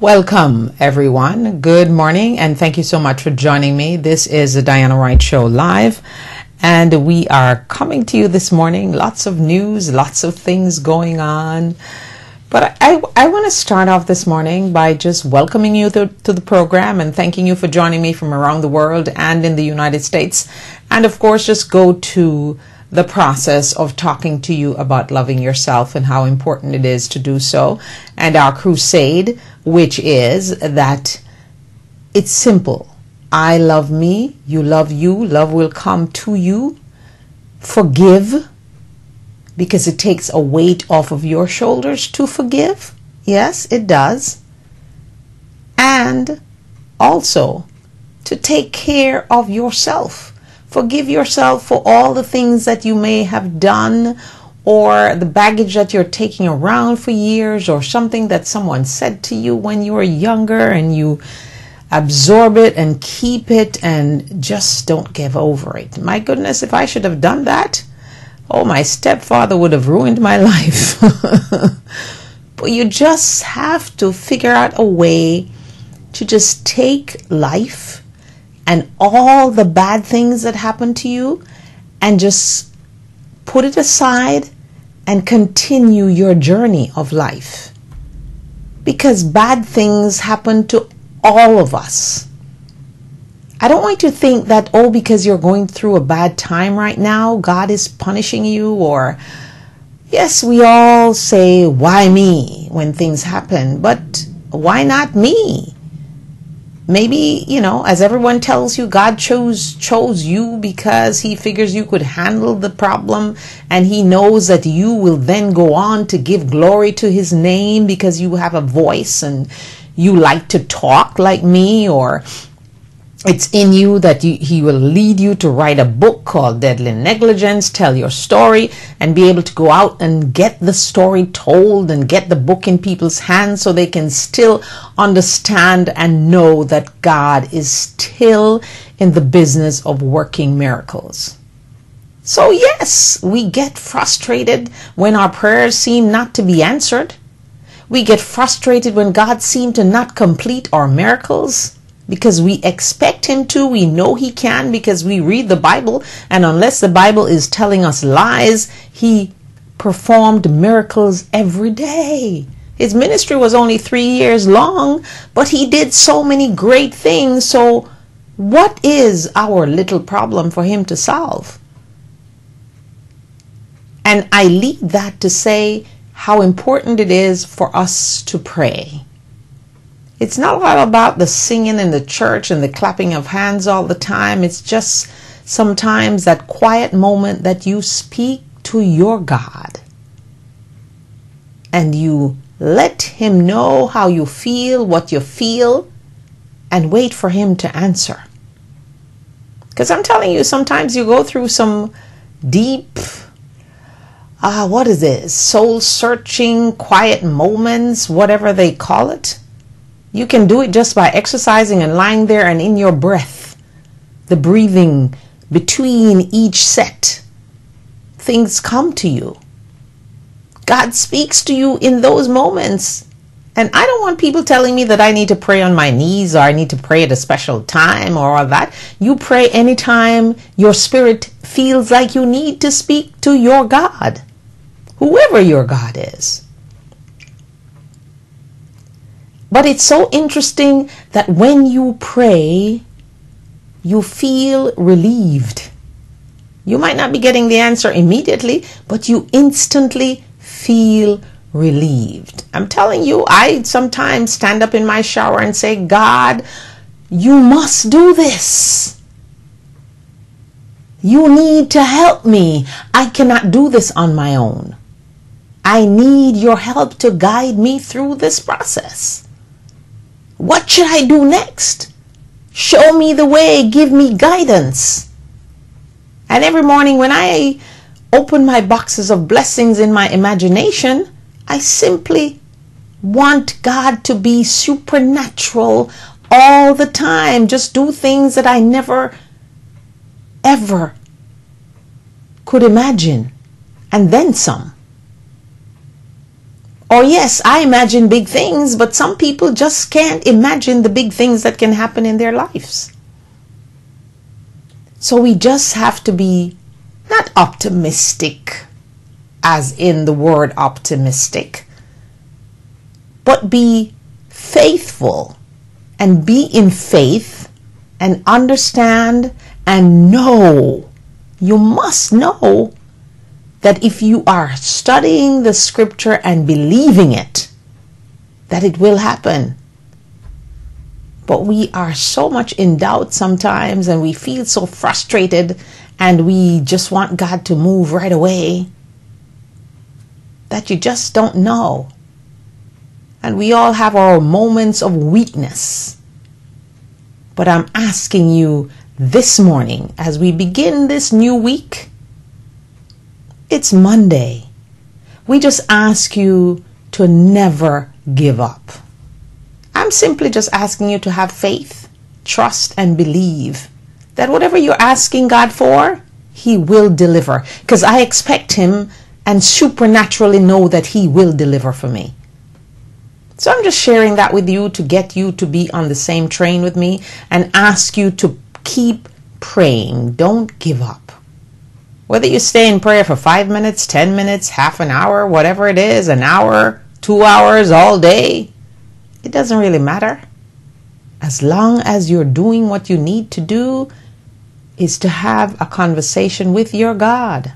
Welcome, everyone. Good morning, and thank you so much for joining me. This is the Diana Wright Show live, and we are coming to you this morning. Lots of news, lots of things going on. But I want to start off this morning by just welcoming you to the program and thanking you for joining me from around the world and in the United States. And of course, just go to the process of talking to you about loving yourself and how important it is to do so. And our crusade, which is that it's simple. I love me, you love you, love will come to you. Forgive, because it takes a weight off of your shoulders to forgive. Yes, it does. And also to take care of yourself. Forgive yourself for all the things that you may have done, or the baggage that you're taking around for years, or something that someone said to you when you were younger and you absorb it and keep it and just don't give over it. My goodness, if I should have done that, oh, my stepfather would have ruined my life. But you just have to figure out a way to just take life and all the bad things that happen to you and just put it aside and continue your journey of life. Because bad things happen to all of us. I don't want you to think that, oh, because you're going through a bad time right now, God is punishing you. Or, yes, we all say, why me, when things happen, but why not me? Maybe, as everyone tells you, God chose you because he figures you could handle the problem, and he knows that you will then go on to give glory to his name because you have a voice and you like to talk like me, or it's in you that he will lead you to write a book called Deadly Negligence, tell your story, and be able to go out and get the story told and get the book in people's hands so they can still understand and know that God is still in the business of working miracles. So yes, we get frustrated when our prayers seem not to be answered. We get frustrated when God seems to not complete our miracles, because we expect him to. We know he can because we read the Bible, and unless the Bible is telling us lies, he performed miracles every day. His ministry was only 3 years long, but he did so many great things. So what is our little problem for him to solve? And I leave that to say how important it is for us to pray. It's not all about the singing in the church and the clapping of hands all the time. It's just sometimes that quiet moment that you speak to your God and you let him know how you feel, what you feel, and wait for him to answer. Because I'm telling you, sometimes you go through some deep, soul-searching, quiet moments, whatever they call it. You can do it just by exercising and lying there, and in your breath, the breathing between each set, things come to you. God speaks to you in those moments. And I don't want people telling me that I need to pray on my knees or I need to pray at a special time or all that. You pray anytime your spirit feels like you need to speak to your God, whoever your God is. But it's so interesting that when you pray, you feel relieved. You might not be getting the answer immediately, but you instantly feel relieved. I'm telling you, I sometimes stand up in my shower and say, God, you must do this. You need to help me. I cannot do this on my own. I need your help to guide me through this process. What should I do next? Show me the way. Give me guidance. And every morning when I open my boxes of blessings in my imagination, I simply want God to be supernatural all the time. Just do things that I never, ever could imagine. And then some. Or yes, I imagine big things, but some people just can't imagine the big things that can happen in their lives. So we just have to be not optimistic, as in the word optimistic, but be faithful and be in faith and understand and know. You must know that if you are studying the scripture and believing it, that it will happen. But we are so much in doubt sometimes, and we feel so frustrated, and we just want God to move right away, that you just don't know. And we all have our moments of weakness. But I'm asking you this morning, as we begin this new week, it's Monday. We just ask you to never give up. I'm simply just asking you to have faith, trust, and believe that whatever you're asking God for, He will deliver. Because I expect Him and supernaturally know that He will deliver for me. So I'm just sharing that with you to get you to be on the same train with me and ask you to keep praying. Don't give up. Whether you stay in prayer for 5 minutes, 10 minutes, half an hour, whatever it is, an hour, 2 hours, all day, it doesn't really matter. As long as you're doing what you need to do, is to have a conversation with your God.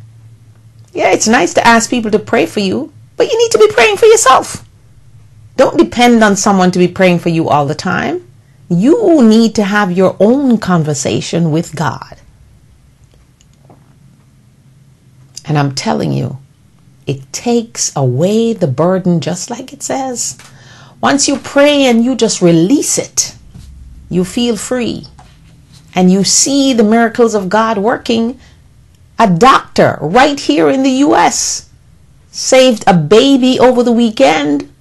Yeah, it's nice to ask people to pray for you, but you need to be praying for yourself. Don't depend on someone to be praying for you all the time. You need to have your own conversation with God. And I'm telling you, it takes away the burden, just like it says. Once you pray and you just release it, you feel free. And you see the miracles of God working. A doctor right here in the U.S. saved a baby over the weekend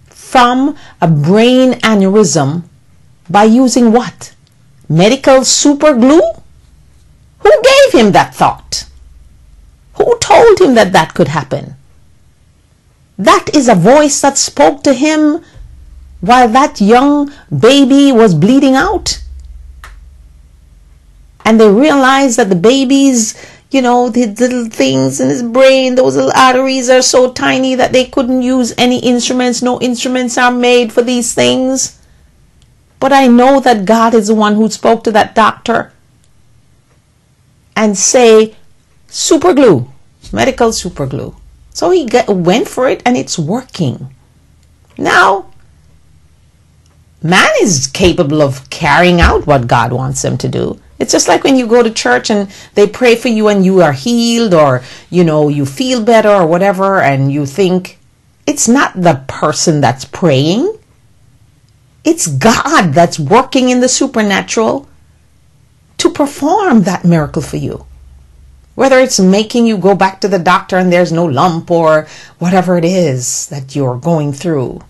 from a brain aneurysm by using what? Medical super glue? Who gave him that thought? Who told him that that could happen? That is a voice that spoke to him while that young baby was bleeding out. And they realized that the baby's, the little things in his brain, those little arteries are so tiny that they couldn't use any instruments. No instruments are made for these things. But I know that God is the one who spoke to that doctor and say, super glue, medical super glue. So he went for it and it's working. Now, man is capable of carrying out what God wants them to do. It's just like when you go to church and they pray for you and you are healed, or, you feel better or whatever, and you think it's not the person that's praying. It's God that's working in the supernatural to perform that miracle for you. Whether it's making you go back to the doctor and there's no lump, or whatever it is that you're going through.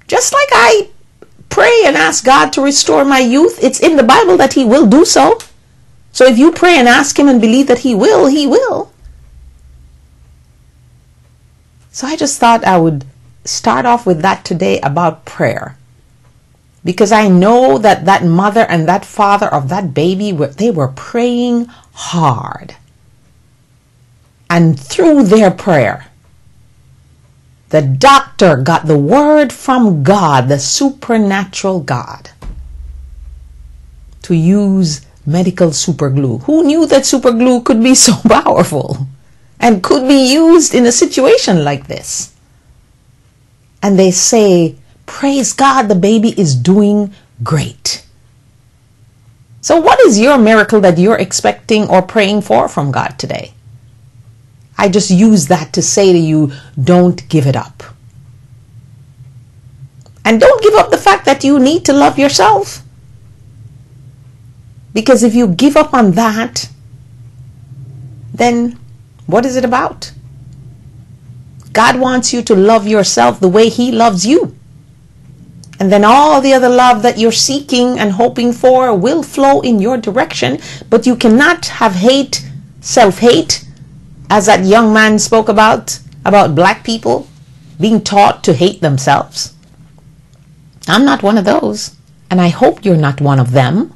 Just like I pray and ask God to restore my youth, it's in the Bible that He will do so. So if you pray and ask Him and believe that He will, He will. So I just thought I would start off with that today about prayer. Because I know that that mother and that father of that baby, they were praying hard. And through their prayer, the doctor got the word from God, the supernatural God, to use medical super glue. Who knew that super glue could be so powerful and could be used in a situation like this? And they say, praise God, the baby is doing great. So what is your miracle that you're expecting or praying for from God today? I just use that to say to you, don't give it up. And don't give up the fact that you need to love yourself. Because if you give up on that, then what is it about? God wants you to love yourself the way He loves you. And then all the other love that you're seeking and hoping for will flow in your direction. But you cannot have hate, self-hate, as that young man spoke about black people. being taught to hate themselves. I'm not one of those, and I hope you're not one of them.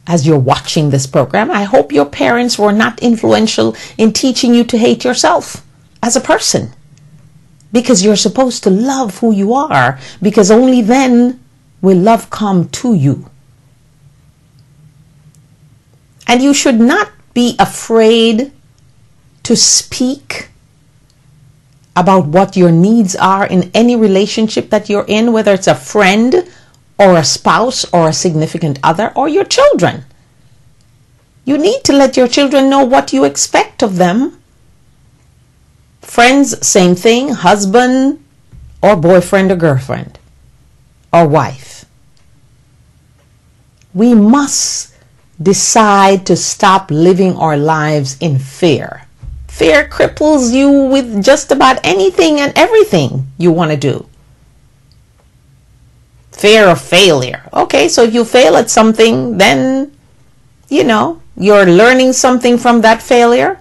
As you're watching this program, I hope your parents were not influential in teaching you to hate yourself as a person, because you're supposed to love who you are, because only then will love come to you. And you should not be afraid to speak about what your needs are in any relationship that you're in, whether it's a friend or a spouse or a significant other or your children. You need to let your children know what you expect of them. Friends, same thing. Husband or boyfriend or girlfriend or wife. We must decide to stop living our lives in fear. Fear cripples you with just about anything and everything you want to do. Fear of failure. Okay, so if you fail at something, then, you're learning something from that failure.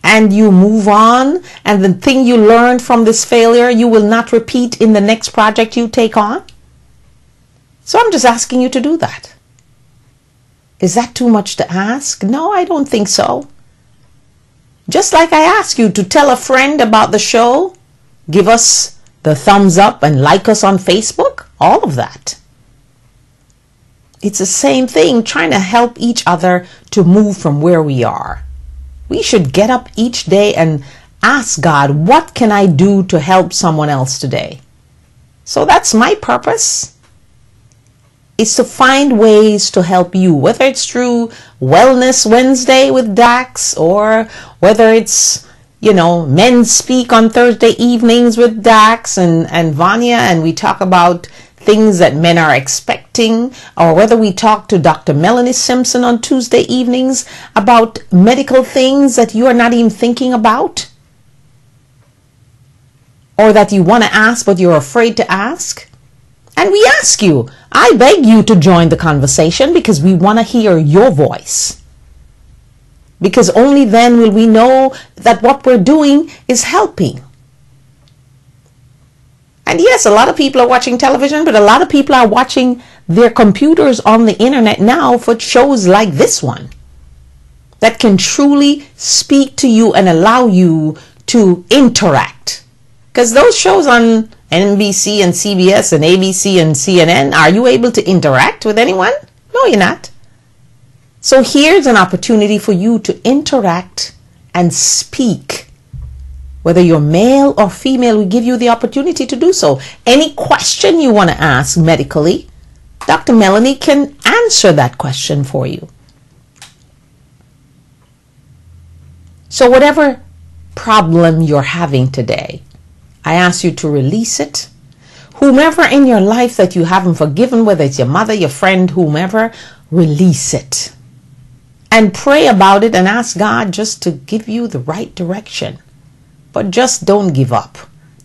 And you move on, and the thing you learned from this failure, you will not repeat in the next project you take on. So I'm just asking you to do that. Is that too much to ask? No, I don't think so. Just like I ask you to tell a friend about the show, give us the thumbs up and like us on Facebook, all of that. It's the same thing, trying to help each other to move from where we are. We should get up each day and ask God, what can I do to help someone else today? So that's my purpose. Is to find ways to help you, whether it's through Wellness Wednesday with Dax, or whether it's, Men Speak on Thursday evenings with Dax and Vanya, and we talk about things that men are expecting, or whether we talk to Dr. Melanie Simpson on Tuesday evenings about medical things that you are not even thinking about, or that you want to ask but you're afraid to ask. And we ask you, I beg you to join the conversation, because we want to hear your voice. Because only then will we know that what we're doing is helping. And yes, a lot of people are watching television, but a lot of people are watching their computers on the internet now for shows like this one that can truly speak to you and allow you to interact. Because those shows on NBC and CBS and ABC and CNN, are you able to interact with anyone? No, you're not. So here's an opportunity for you to interact and speak. Whether you're male or female, we give you the opportunity to do so. Any question you want to ask medically, Dr. Melanie can answer that question for you. So whatever problem you're having today, I ask you to release it. Whomever in your life that you haven't forgiven, whether it's your mother, your friend, whomever, release it. And pray about it and ask God just to give you the right direction. But just don't give up.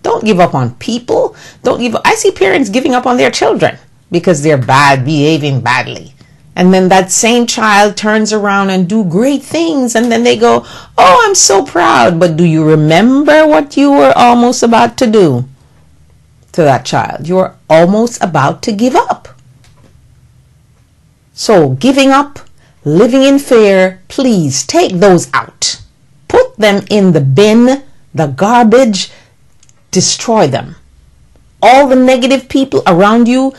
Don't give up on people. Don't give up. I see parents giving up on their children because they're behaving badly. And then that same child turns around and do great things. And then they go, oh, I'm so proud. But do you remember what you were almost about to do to that child? You were almost about to give up. So giving up, living in fear, please take those out. Put them in the bin, the garbage, destroy them. All the negative people around you,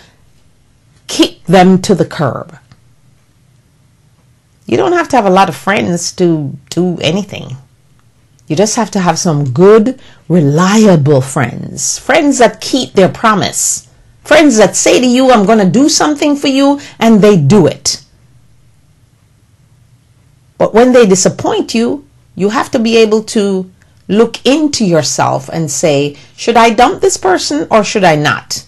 kick them to the curb. You don't have to have a lot of friends to do anything. You just have to have some good, reliable friends. Friends that keep their promise. Friends that say to you, I'm going to do something for you, and they do it. But when they disappoint you, you have to be able to look into yourself and say, should I dump this person or should I not?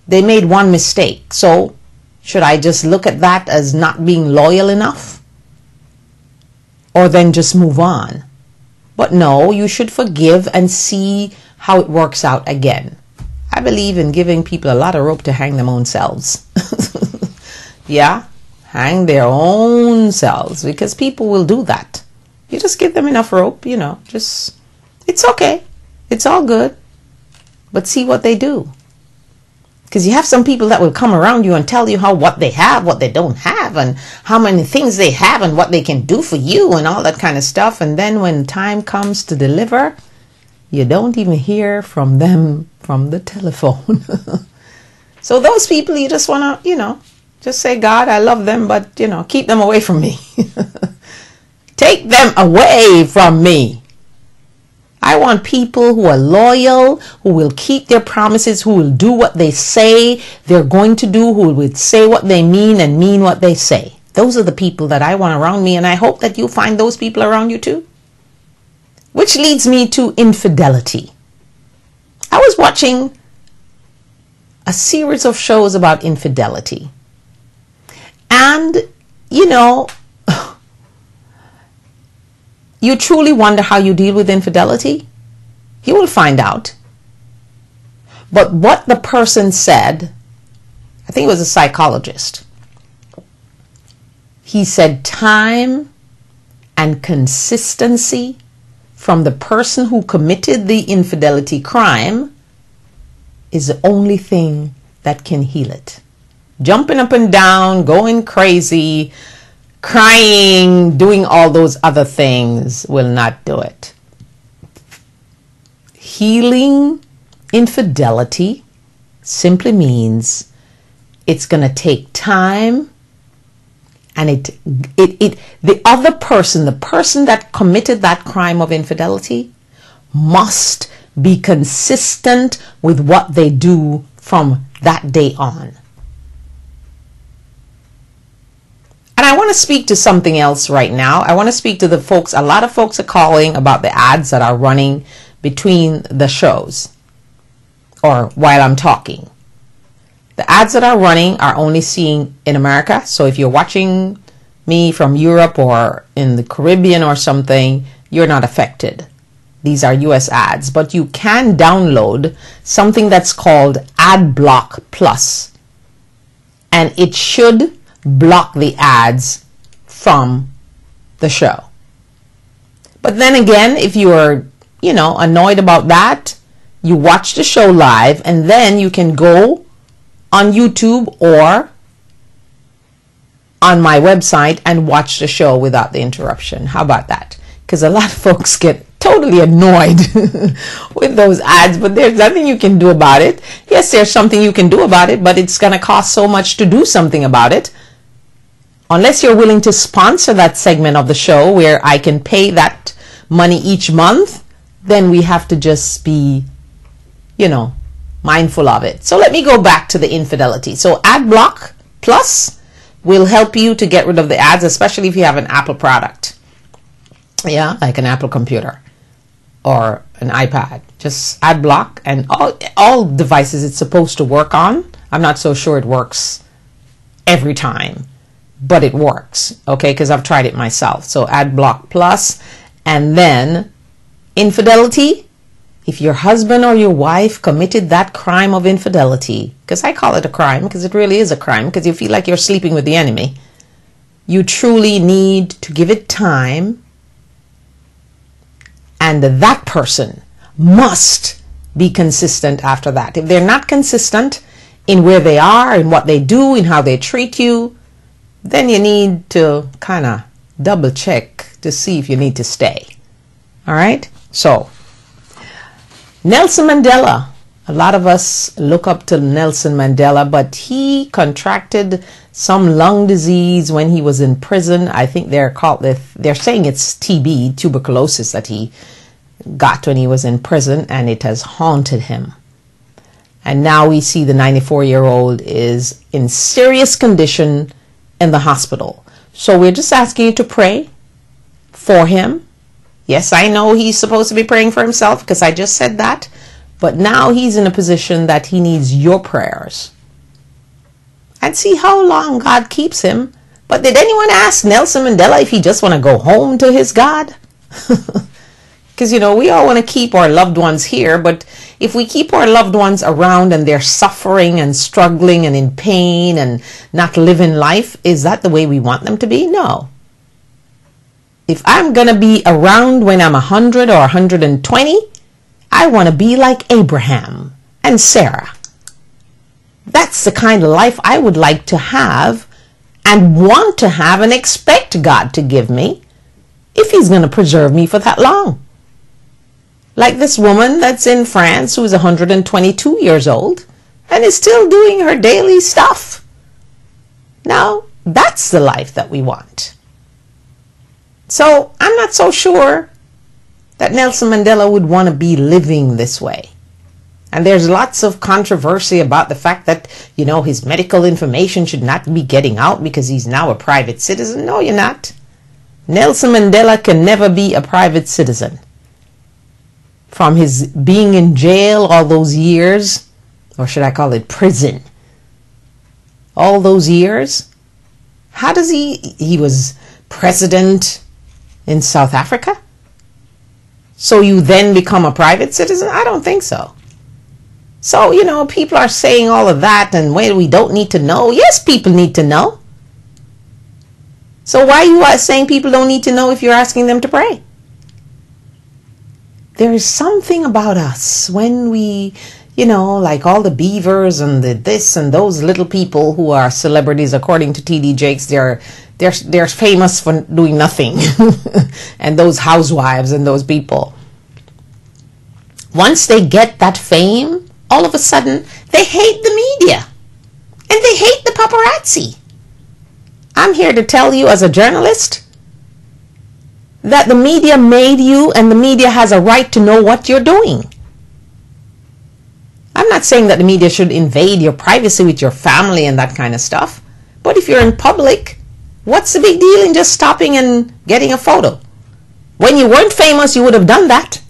They made one mistake. So should I just look at that as not being loyal enough? Or then just move on? But no, you should forgive and see how it works out again. I believe in giving people a lot of rope to hang their own selves. Yeah, hang their own selves, because people will do that. You just give them enough rope, it's okay. It's all good. But see what they do. Because you have some people that will come around you and tell you what they have, what they don't have, and how many things they have and what they can do for you and all that kind of stuff. And then when time comes to deliver, you don't even hear from them from the telephone. So those people, you just want to, just say, God, I love them, but, keep them away from me. Take them away from me. I want people who are loyal, who will keep their promises, who will do what they say they're going to do, who will say what they mean and mean what they say. Those are the people that I want around me, and I hope that you find those people around you too. Which leads me to infidelity. I was watching a series of shows about infidelity. And, you truly wonder how you deal with infidelity? You will find out. But what the person said, I think it was a psychologist. He said time and consistency from the person who committed the infidelity crime is the only thing that can heal it. Jumping up and down, going crazy, crying, doing all those other things will not do it. Healing infidelity simply means it's going to take time, and the other person, the person that committed that crime of infidelity, must be consistent with what they do from that day on. And I want to speak to something else right now. I want to speak to the folks. A lot of folks are calling about the ads that are running between the shows or while I'm talking. The ads that are running are only seen in America. So if you're watching me from Europe or in the Caribbean or something, you're not affected. These are US ads. But you can download something that's called AdBlock Plus. And it should block the ads from the show. But then again, if you are, annoyed about that, you watch the show live and then you can go on YouTube or on my website and watch the show without the interruption. How about that? Because a lot of folks get totally annoyed with those ads, but there's nothing you can do about it. Yes, there's something you can do about it, but it's going to cost so much to do something about it. Unless you're willing to sponsor that segment of the show where I can pay that money each month, then we have to just be, mindful of it. So let me go back to the infidelity. So AdBlock Plus will help you to get rid of the ads, especially if you have an Apple product. Yeah, like an Apple computer or an iPad. Just AdBlock, and all devices it's supposed to work on. I'm not so sure it works every time, but it works, okay, because I've tried it myself. So AdBlock Plus, and then infidelity. If your husband or your wife committed that crime of infidelity, because I call it a crime, because it really is a crime, because you feel like you're sleeping with the enemy, you truly need to give it time, and that person must be consistent after that. If they're not consistent in where they are, in what they do, in how they treat you, then you need to kind of double check to see if you need to stay. All right? So, Nelson Mandela. A lot of us look up to Nelson Mandela, but he contracted some lung disease when he was in prison. I think they're saying it's TB, tuberculosis, that he got when he was in prison, and it has haunted him. And now we see the 94-year-old is in serious condition in the hospital. So we're just asking you to pray for him. Yes, I know he's supposed to be praying for himself because I just said that. But now he's in a position that he needs your prayers. And see how long God keeps him. But did anyone ask Nelson Mandela if he just want to go home to his God? Because, we all want to keep our loved ones here. But if we keep our loved ones around and they're suffering and struggling and in pain and not living life, is that the way we want them to be? No. If I'm going to be around when I'm 100 or 120 I want to be like Abraham and Sarah. That's the kind of life I would like to have and want to have and expect God to give me if he's going to preserve me for that long. Like this woman that's in France who is 122 years old and is still doing her daily stuff. Now, that's the life that we want. So I'm not so sure that Nelson Mandela would want to be living this way. And there's lots of controversy about the fact that, his medical information should not be getting out because he's now a private citizen. No, you're not. Nelson Mandela can never be a private citizen. From his being in jail all those years, or should I call it prison, all those years, how does he was president in South Africa? So you then become a private citizen? I don't think so. So, people are saying all of that and we don't need to know. Yes, people need to know. So why are you saying people don't need to know if you're asking them to pray? There is something about us when we, like all the beavers and the this and those little people who are celebrities, according to T.D. Jakes, they're famous for doing nothing. And those housewives and those people. Once they get that fame, all of a sudden, they hate the media. And they hate the paparazzi. I'm here to tell you as a journalist that the media made you and the media has a right to know what you're doing. I'm not saying that the media should invade your privacy with your family and that kind of stuff. But if you're in public, what's the big deal in just stopping and getting a photo? When you weren't famous, you would have done that.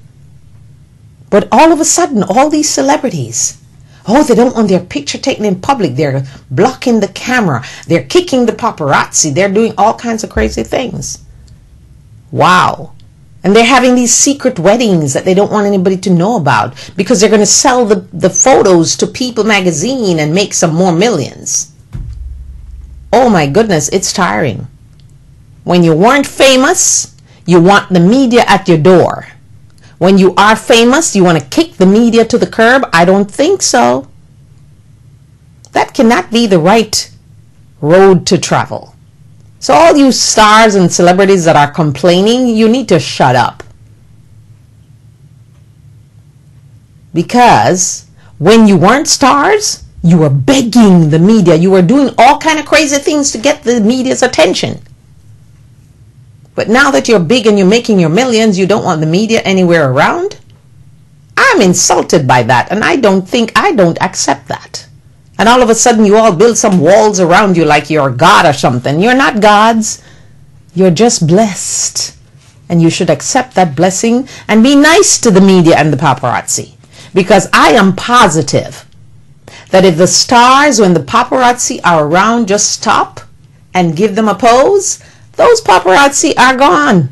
But all of a sudden, all these celebrities, they don't want their picture taken in public. They're blocking the camera. They're kicking the paparazzi. They're doing all kinds of crazy things. Wow. And they're having these secret weddings that they don't want anybody to know about because they're going to sell the photos to People magazine and make some more millions. Oh my goodness, it's tiring. When you weren't famous, you want the media at your door. When you are famous, you want to kick the media to the curb? I don't think so. That cannot be the right road to travel. So all you stars and celebrities that are complaining, you need to shut up. Because when you weren't stars, you were begging the media. You were doing all kind of crazy things to get the media's attention. But now that you're big and you're making your millions, you don't want the media anywhere around? I'm insulted by that, and I don't accept that. And all of a sudden you all build some walls around you like you're God or something. You're not gods. You're just blessed. And you should accept that blessing and be nice to the media and the paparazzi. Because I am positive that if the stars, when the paparazzi are around, just stop and give them a pose, those paparazzi are gone.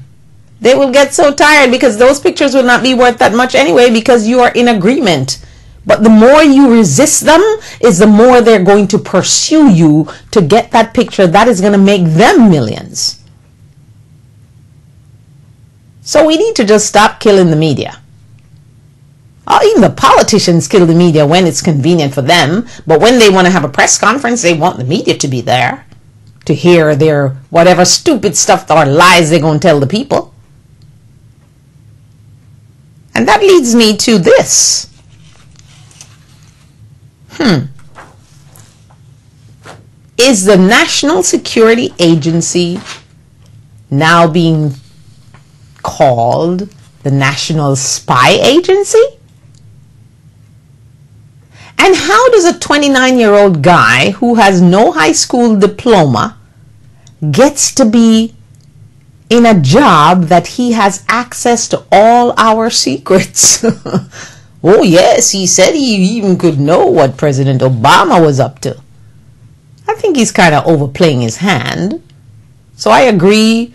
They will get so tired because those pictures will not be worth that much anyway because you are in agreement. But the more you resist them is the more they're going to pursue you to get that picture that is going to make them millions. So we need to just stop killing the media. Even the politicians kill the media when it's convenient for them. But when they want to have a press conference, they want the media to be there to hear their whatever stupid stuff or lies they're going to tell the people. And that leads me to this. Is the National Security Agency now being called the National Spy Agency? And how does a 29-year-old guy who has no high school diploma gets to be in a job that he has access to all our secrets? Oh yes, he said he even could know what President Obama was up to. I think he's kind of overplaying his hand. So I agree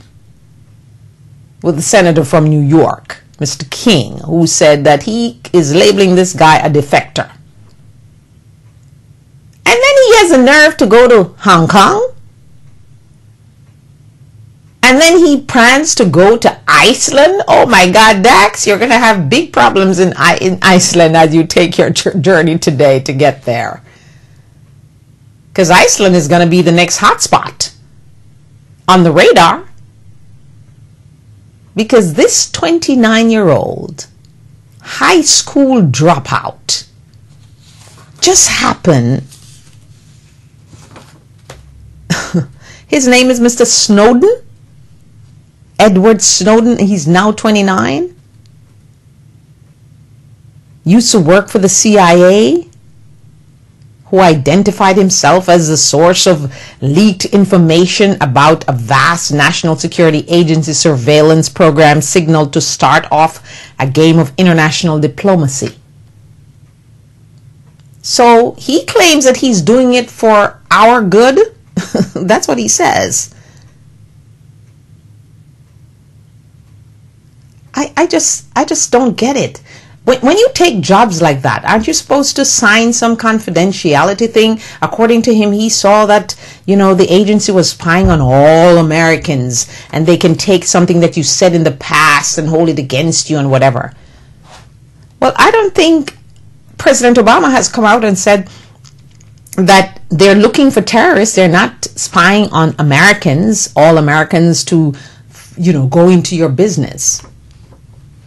with the senator from New York, Mr. King, who said that he is labeling this guy a defector. And then he has the nerve to go to Hong Kong And then he plans to go to Iceland. Oh my God, Dax, you're going to have big problems in Iceland as you take your journey today to get there. Because Iceland is going to be the next hotspot on the radar. Because this 29-year-old high school dropout just happened. His name is Mr. Snowden. Edward Snowden. He's now 29. Used to work for the CIA, who identified himself as the source of leaked information about a vast national security agency surveillance program signaled to start off a game of international diplomacy. So he claims that he's doing it for our good. That's what he says. I just don't get it. When you take jobs like that, aren't you supposed to sign some confidentiality thing? According to him, he saw that, the agency was spying on all Americans, and they can take something that you said in the past and hold it against you and whatever. Well, I don't think President Obama has come out and said that they're looking for terrorists. They're not spying on Americans, all Americans, to, go into your business.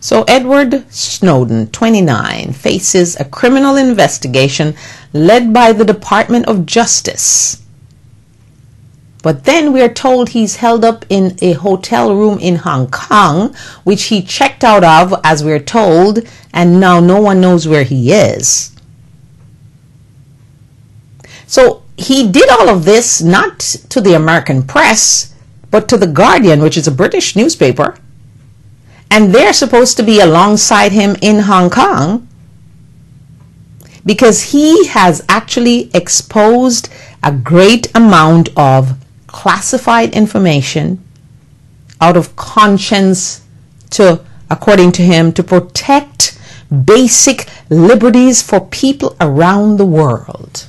So Edward Snowden, 29, faces a criminal investigation led by the Department of Justice. But then we're told he's held up in a hotel room in Hong Kong, which he checked out of, as we're told, and now no one knows where he is. So he did all of this not to the American press, but to The Guardian, which is a British newspaper. And they're supposed to be alongside him in Hong Kong because he has actually exposed a great amount of classified information out of conscience to, according to him, to protect basic liberties for people around the world.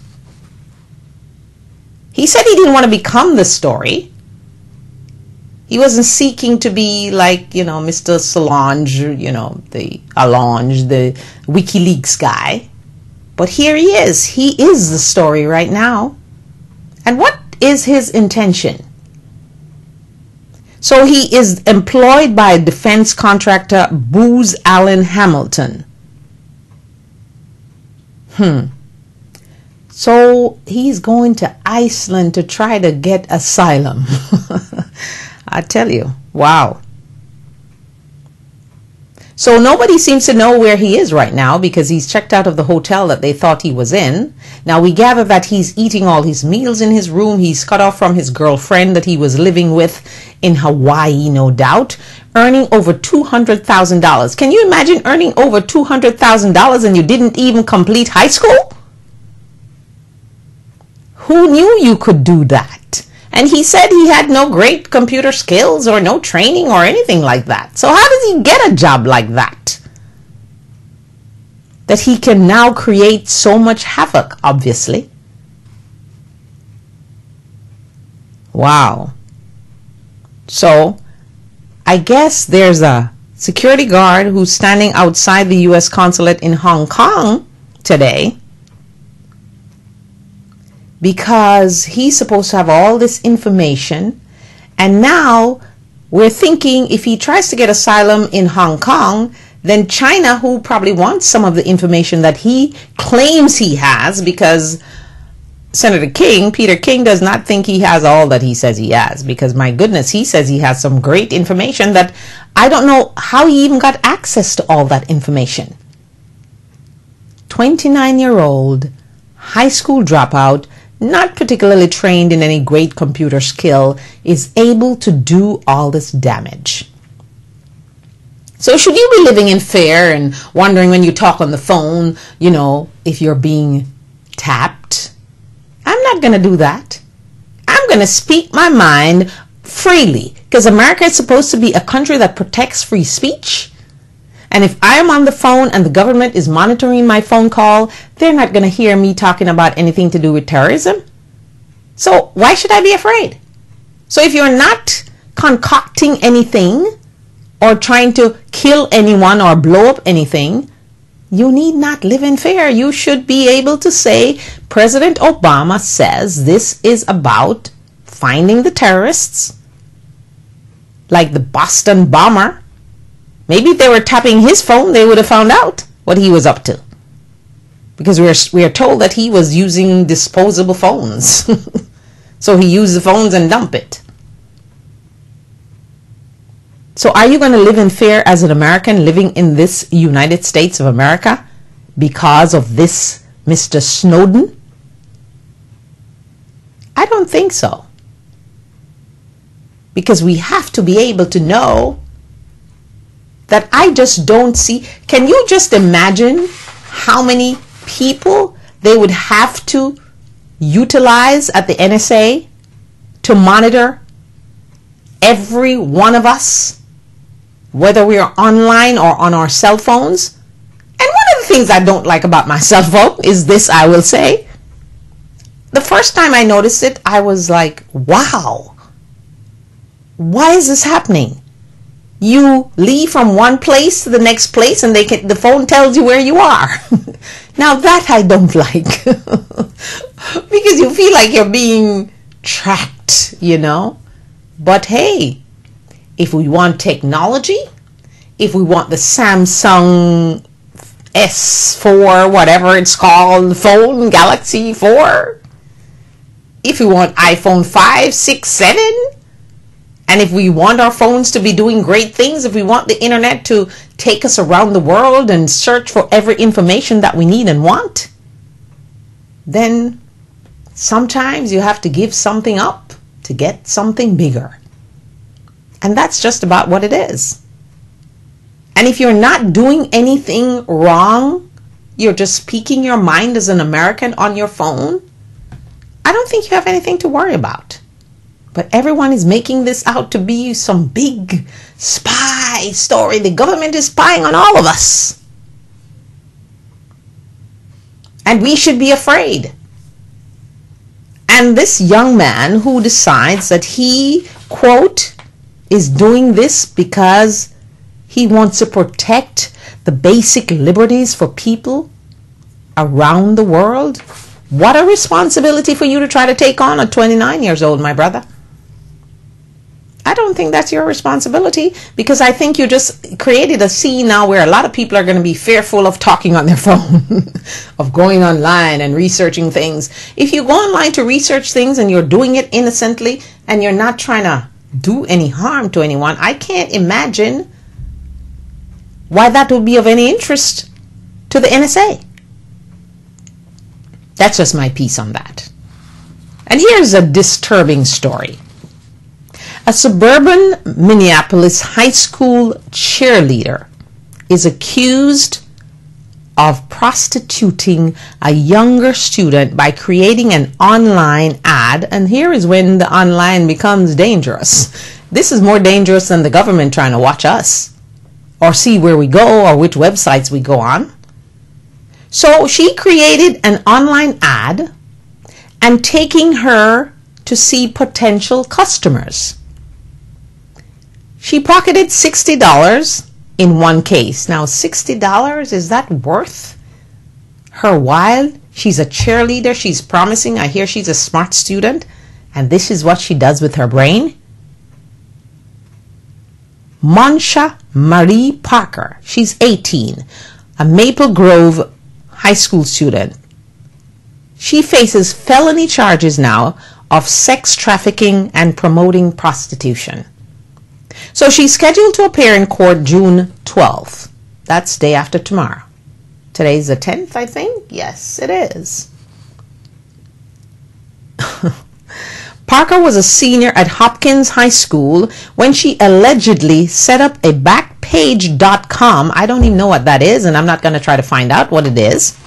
He said he didn't want to become the story. He wasn't seeking to be like, Mr. Solange, the Allange, the WikiLeaks guy. But here he is. He is the story right now. And what is his intention? So he is employed by defense contractor Booz Allen Hamilton. So he's going to Iceland to try to get asylum. I tell you, wow. So nobody seems to know where he is right now because he's checked out of the hotel that they thought he was in. Now we gather that he's eating all his meals in his room. He's cut off from his girlfriend that he was living with in Hawaii, no doubt, earning over $200,000. Can you imagine earning over $200,000 and you didn't even complete high school? Who knew you could do that? And he said he had no great computer skills or no training or anything like that. So how does he get a job like that? That he can now create so much havoc, obviously. Wow. So I guess there's a security guard who's standing outside the U.S. consulate in Hong Kong today, because he's supposed to have all this information. And now we're thinking if he tries to get asylum in Hong Kong, then China, who probably wants some of the information that he claims he has, because Senator King, Peter King, does not think he has all that he says he has, because my goodness, he says he has some great information that I don't know how he even got access to all that information. 29-year-old high school dropout, not particularly trained in any great computer skill, is able to do all this damage. So should you be living in fear and wondering when you talk on the phone, if you're being tapped? I'm not going to do that. I'm going to speak my mind freely, because America is supposed to be a country that protects free speech. And if I am on the phone and the government is monitoring my phone call, they're not going to hear me talking about anything to do with terrorism. So why should I be afraid? So if you're not concocting anything or trying to kill anyone or blow up anything, you need not live in fear. You should be able to say, President Obama says this is about finding the terrorists, like the Boston bomber. Maybe if they were tapping his phone, they would have found out what he was up to. Because we are told that he was using disposable phones. So he used the phones and dump it. So are you going to live in fear as an American living in this United States of America because of this Mr. Snowden? I don't think so. Because we have to be able to know that I just don't see. Can you just imagine how many people they would have to utilize at the NSA to monitor every one of us, whether we are online or on our cell phones? And one of the things I don't like about my cell phone is this, I will say. The first time I noticed it, I was like, wow, why is this happening? You leave from one place to the next place and the phone tells you where you are. Now that I don't like. Because you feel like you're being tracked, you know. But hey, if we want technology, if we want the Samsung S4, whatever it's called, phone, Galaxy 4, if we want iPhone 5, 6, 7, and if we want our phones to be doing great things, if we want the internet to take us around the world and search for every information that we need and want, then sometimes you have to give something up to get something bigger. And that's just about what it is. And if you're not doing anything wrong, you're just speaking your mind as an American on your phone, I don't think you have anything to worry about. But everyone is making this out to be some big spy story. The government is spying on all of us. And we should be afraid. And this young man who decides that he, quote, is doing this because he wants to protect the basic liberties for people around the world. What a responsibility for you to try to take on at 29 years old, my brother. I don't think that's your responsibility, because I think you just created a scene now where a lot of people are going to be fearful of talking on their phone, of going online and researching things. If you go online to research things and you're doing it innocently and you're not trying to do any harm to anyone, I can't imagine why that would be of any interest to the NSA. That's just my piece on that. And here's a disturbing story. A suburban Minneapolis high school cheerleader is accused of prostituting a younger student by creating an online ad. And here is when the online becomes dangerous. This is more dangerous than the government trying to watch us or see where we go or which websites we go on. So she created an online ad and taking her to see potential customers. She pocketed $60 in one case. Now, $60, is that worth her while? She's a cheerleader. She's promising. I hear she's a smart student. And this is what she does with her brain. Monsha Marie Parker. She's 18. A Maple Grove high school student. She faces felony charges now of sex trafficking and promoting prostitution. So she's scheduled to appear in court June 12th. That's day after tomorrow. Today's the 10th, I think. Yes, it is. Parker was a senior at Hopkins High School when she allegedly set up a Backpage.com. I don't even know what that is, and I'm not going to try to find out what it is.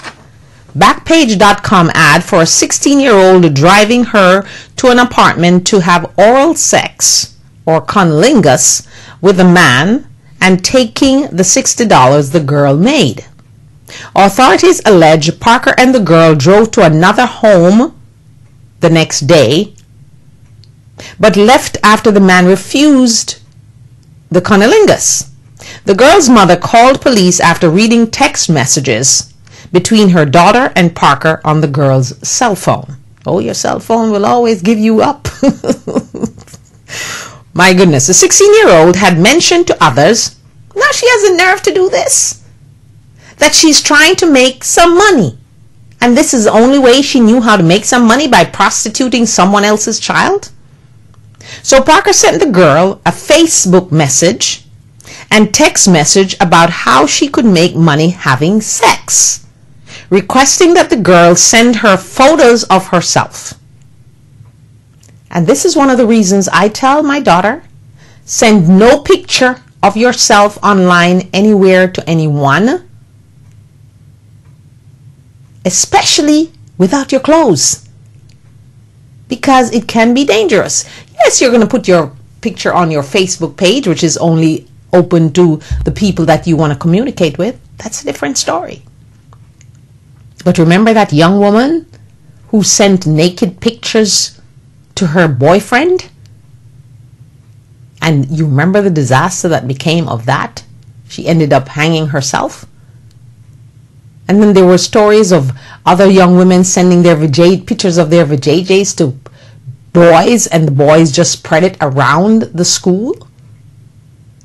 Backpage.com ad for a 16-year-old driving her to an apartment to have oral sex or cunnilingus with a man and taking the $60 the girl made. Authorities allege Parker and the girl drove to another home the next day but left after the man refused the cunnilingus. The girl's mother called police after reading text messages between her daughter and Parker on the girl's cell phone. Oh, your cell phone will always give you up. My goodness, the 16-year-old had mentioned to others, now she has the nerve to do this, that she's trying to make some money. And this is the only way she knew how to make some money, by prostituting someone else's child. So Parker sent the girl a Facebook message and text message about how she could make money having sex, requesting that the girl send her photos of herself. And this is one of the reasons I tell my daughter, send no picture of yourself online anywhere to anyone, especially without your clothes, because it can be dangerous. Yes, you're going to put your picture on your Facebook page, which is only open to the people that you want to communicate with. That's a different story. But remember that young woman who sent naked pictures to her boyfriend? And you remember the disaster that became of that? She ended up hanging herself. And then there were stories of other young women sending their pictures of their vajayjays to boys, and the boys just spread it around the school.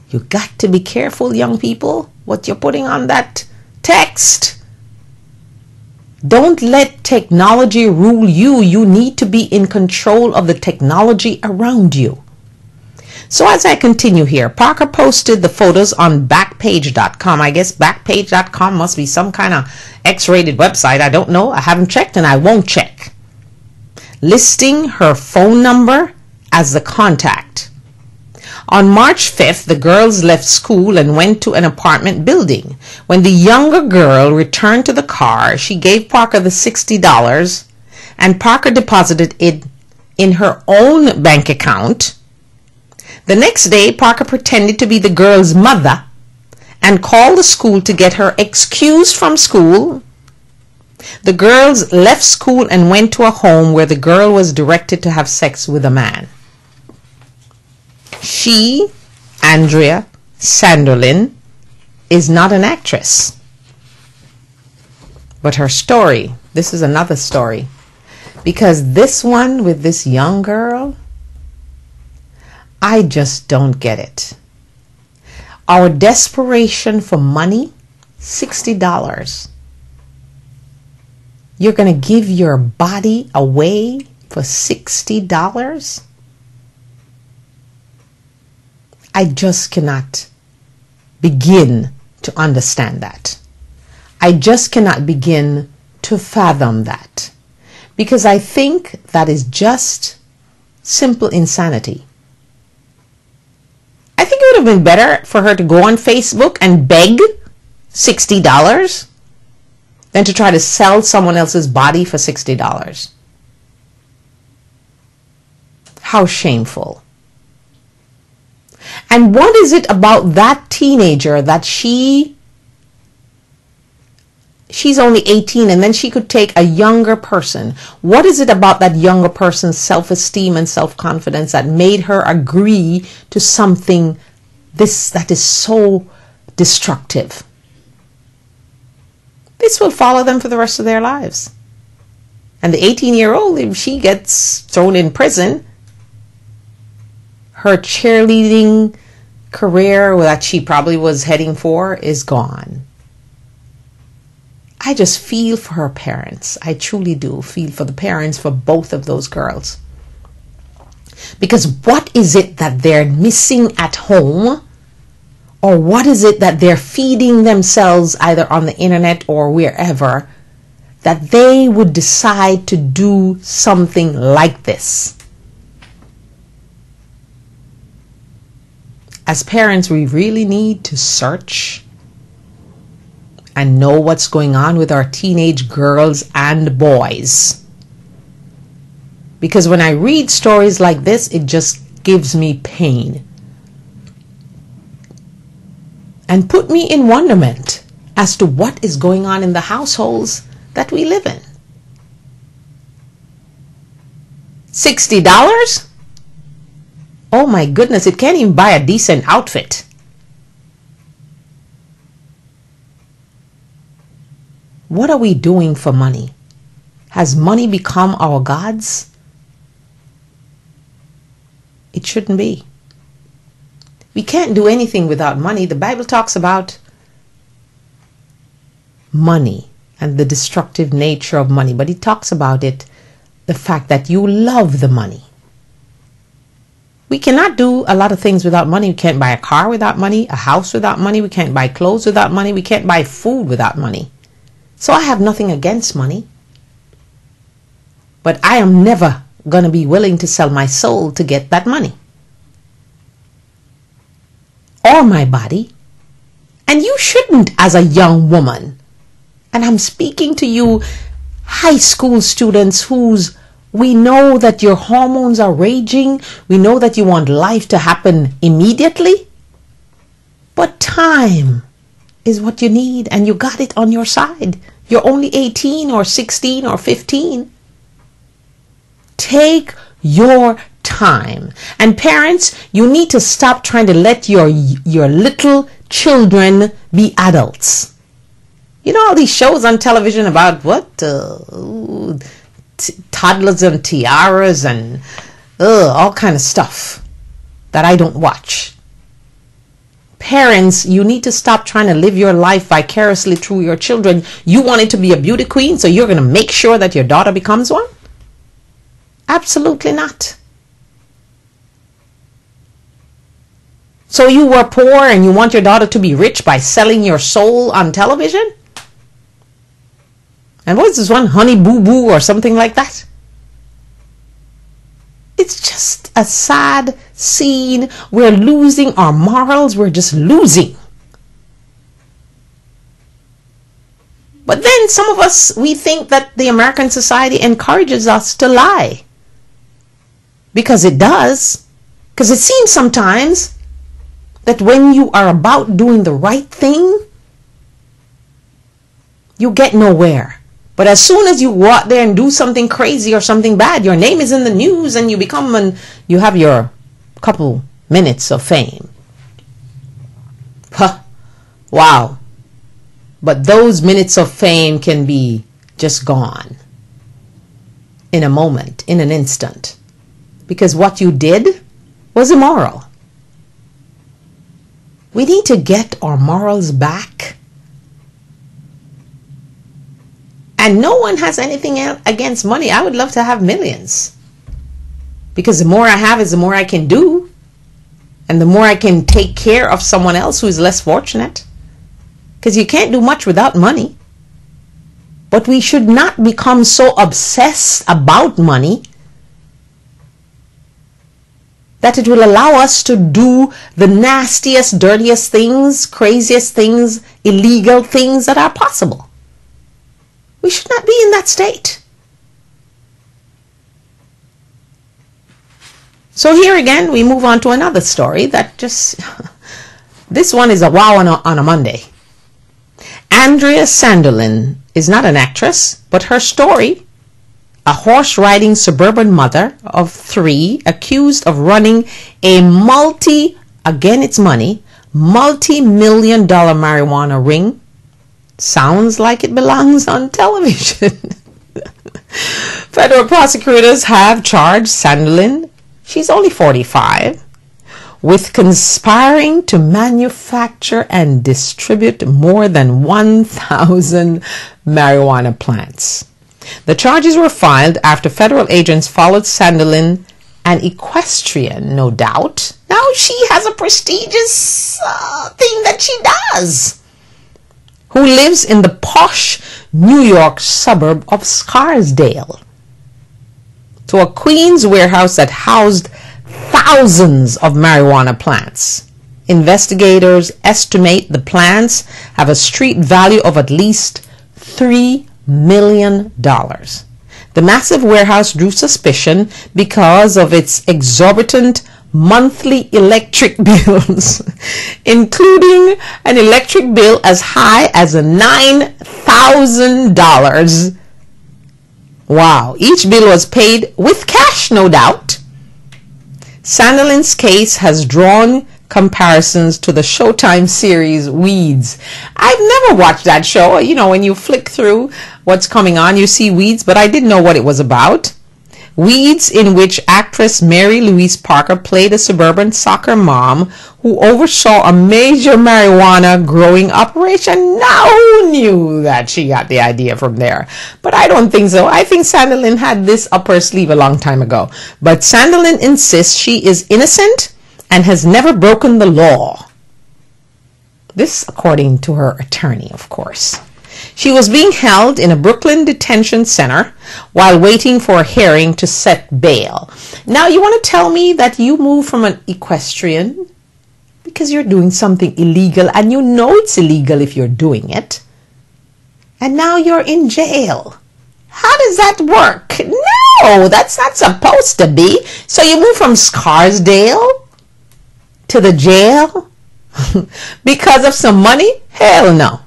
You got to be careful, young people, what you're putting on that text. Don't let technology rule you. You need to be in control of the technology around you. So as I continue here, Parker posted the photos on Backpage.com. I guess Backpage.com must be some kind of X-rated website. I don't know. I haven't checked and I won't check. Listing her phone number as the contact. On March 5th, the girls left school and went to an apartment building. When the younger girl returned to the car, she gave Parker the $60, and Parker deposited it in her own bank account. The next day, Parker pretended to be the girl's mother and called the school to get her excused from school. The girls left school and went to a home where the girl was directed to have sex with a man. She, Andrea Sanderlin, is not an actress. But her story, this is another story. Because this one with this young girl, I just don't get it. Our desperation for money, $60. You're going to give your body away for $60? I just cannot begin to understand that. I just cannot begin to fathom that. Because I think that is just simple insanity. I think it would have been better for her to go on Facebook and beg $60 than to try to sell someone else's body for $60. How shameful. And what is it about that teenager that she's only 18 and then she could take a younger person? What is it about that younger person's self-esteem and self-confidence that made her agree to something that is so destructive? This will follow them for the rest of their lives. And the 18-year-old, if she gets thrown in prison, her cheerleading career that she probably was heading for is gone. I just feel for her parents. I truly do feel for the parents for both of those girls. Because what is it that they're missing at home? Or what is it that they're feeding themselves either on the internet or wherever that they would decide to do something like this? As parents, we really need to search and know what's going on with our teenage girls and boys. Because when I read stories like this, it just gives me pain. And put me in wonderment as to what is going on in the households that we live in. $60? Oh my goodness, it can't even buy a decent outfit. What are we doing for money? Has money become our gods? It shouldn't be. We can't do anything without money. The Bible talks about money and the destructive nature of money, but it talks about it, the fact that you love the money. We cannot do a lot of things without money. We can't buy a car without money, a house without money. We can't buy clothes without money. We can't buy food without money. So I have nothing against money. But I am never going to be willing to sell my soul to get that money. Or my body. And you shouldn't as a young woman. And I'm speaking to you high school students we know that your hormones are raging. We know that you want life to happen immediately. But time is what you need, and you got it on your side. You're only 18 or 16 or 15. Take your time. And parents, you need to stop trying to let your little children be adults. You know all these shows on television about what? Toddlers and tiaras and all kind of stuff that I don't watch. Parents, you need to stop trying to live your life vicariously through your children. You wanted to be a beauty queen, so you're going to make sure that your daughter becomes one? Absolutely not. So you were poor and you want your daughter to be rich by selling your soul on television? And what is this one? Honey Boo Boo or something like that? It's just a sad scene. We're losing our morals. We're just losing. But then some of us, we think that the American society encourages us to lie. Because it does. Because it seems sometimes that when you are about doing the right thing, you get nowhere. But as soon as you go out there and do something crazy or something bad, your name is in the news and you have your couple minutes of fame. Huh. Wow. But those minutes of fame can be just gone in a moment, in an instant. Because what you did was immoral. We need to get our morals back. And no one has anything against money. I would love to have millions. Because the more I have is the more I can do. And the more I can take care of someone else who is less fortunate. Because you can't do much without money. But we should not become so obsessed about money that it will allow us to do the nastiest, dirtiest things, craziest things, illegal things that are possible. We should not be in that state. So here again, we move on to another story that just, this one is a wow on a Monday. Andrea Sandilan is not an actress, but her story, a horse-riding suburban mother of 3 accused of running a again it's money, multi-million-dollar marijuana ring, sounds like it belongs on television. Federal prosecutors have charged Sandilan, she's only 45, with conspiring to manufacture and distribute more than 1,000 marijuana plants. The charges were filed after federal agents followed Sandilan, an equestrian, no doubt. Now she has a prestigious thing that she does, who lives in the posh New York suburb of Scarsdale, to a Queens warehouse that housed thousands of marijuana plants. Investigators estimate the plants have a street value of at least $3 million. The massive warehouse drew suspicion because of its exorbitant monthly electric bills, including an electric bill as high as $9,000. Wow. Each bill was paid with cash, no doubt. Sandilands case has drawn comparisons to the Showtime series Weeds. I've never watched that show. You know, when you flick through what's coming on, you see Weeds, but I didn't know what it was about. Weeds, in which actress Mary Louise Parker played a suburban soccer mom who oversaw a major marijuana growing operation. Now, who knew that she got the idea from there? But I don't think so. I think Sandilands had this up her sleeve a long time ago. But Sandilands insists she is innocent and has never broken the law. This according to her attorney, of course. She was being held in a Brooklyn detention center while waiting for a hearing to set bail. Now, you want to tell me that you moved from an equestrian because you're doing something illegal, and you know it's illegal if you're doing it, and now you're in jail. How does that work? No, that's not supposed to be. So you moved from Scarsdale to the jail because of some money? Hell no.